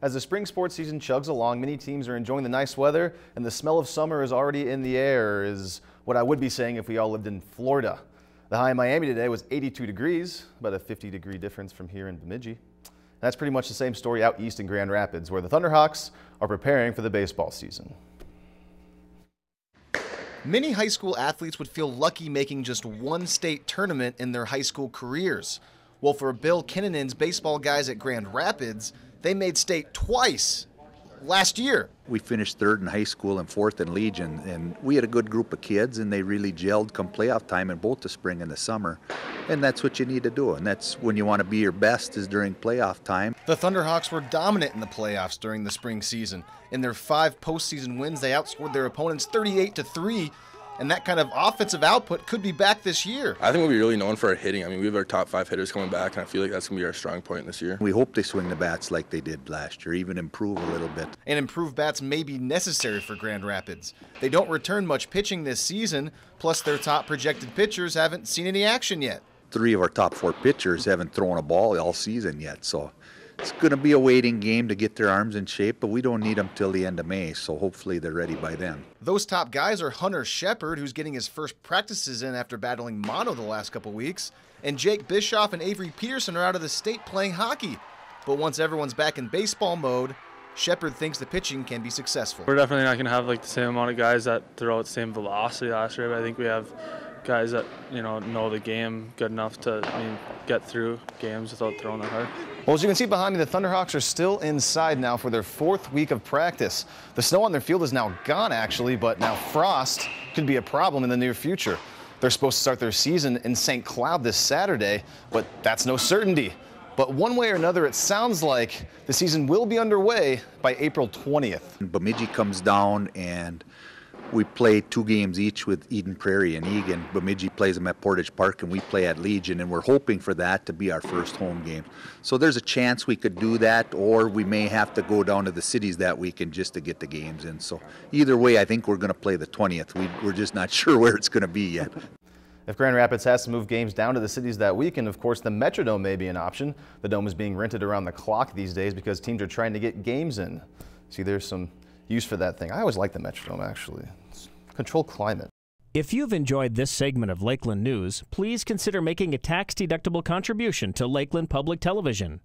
As the spring sports season chugs along, many teams are enjoying the nice weather, and the smell of summer is already in the air, is what I would be saying if we all lived in Florida. The high in Miami today was 82 degrees, about a 50-degree difference from here in Bemidji. That's pretty much the same story out east in Grand Rapids, where the Thunderhawks are preparing for the baseball season. Many high school athletes would feel lucky making just one state tournament in their high school careers. Well, for Bill Kinnanen's baseball guys at Grand Rapids, they made state twice last year. We finished third in high school and fourth in Legion, and we had a good group of kids, and they really gelled come playoff time in both the spring and the summer. And that's what you need to do, and that's when you want to be your best, is during playoff time. The Thunderhawks were dominant in the playoffs during the spring season. In their 5 postseason wins, they outscored their opponents 38-3. And that kind of offensive output could be back this year. I think we'll be really known for our hitting. I mean, we have our top 5 hitters coming back, and I feel like that's going to be our strong point this year. We hope they swing the bats like they did last year, even improve a little bit. And improved bats may be necessary for Grand Rapids. They don't return much pitching this season, plus their top projected pitchers haven't seen any action yet. 3 of our top 4 pitchers haven't thrown a ball all season yet, so it's going to be a waiting game to get their arms in shape, but we don't need them till the end of May, so hopefully they're ready by then. Those top guys are Hunter Shepard, who's getting his first practices in after battling mono the last couple weeks, and Jake Bischoff and Avery Peterson are out of the state playing hockey. But once everyone's back in baseball mode, Shepard thinks the pitching can be successful. We're definitely not going to have like the same amount of guys that throw at the same velocity last year, but I think we have guys that know the game good enough to get through games without throwing that hard. Well, as you can see behind me, the Thunderhawks are still inside now for their 4th week of practice. The snow on their field is now gone, actually, but now frost could be a problem in the near future. They're supposed to start their season in St. Cloud this Saturday, but that's no certainty. But one way or another, it sounds like the season will be underway by April 20th. Bemidji comes down, and we play 2 games each with Eden Prairie and Egan. Bemidji plays them at Portage Park, and we play at Legion, and we're hoping for that to be our first home game. So there's a chance we could do that, or we may have to go down to the cities that weekend just to get the games in. So either way, I think we're going to play the 20th. We're just not sure where it's going to be yet. If Grand Rapids has to move games down to the cities that weekend, of course, the Metrodome may be an option. The Dome is being rented around the clock these days because teams are trying to get games in. See, there's some use for that thing. I always like the Metrodome, actually. It's controlled climate. If you've enjoyed this segment of Lakeland News, please consider making a tax-deductible contribution to Lakeland Public Television.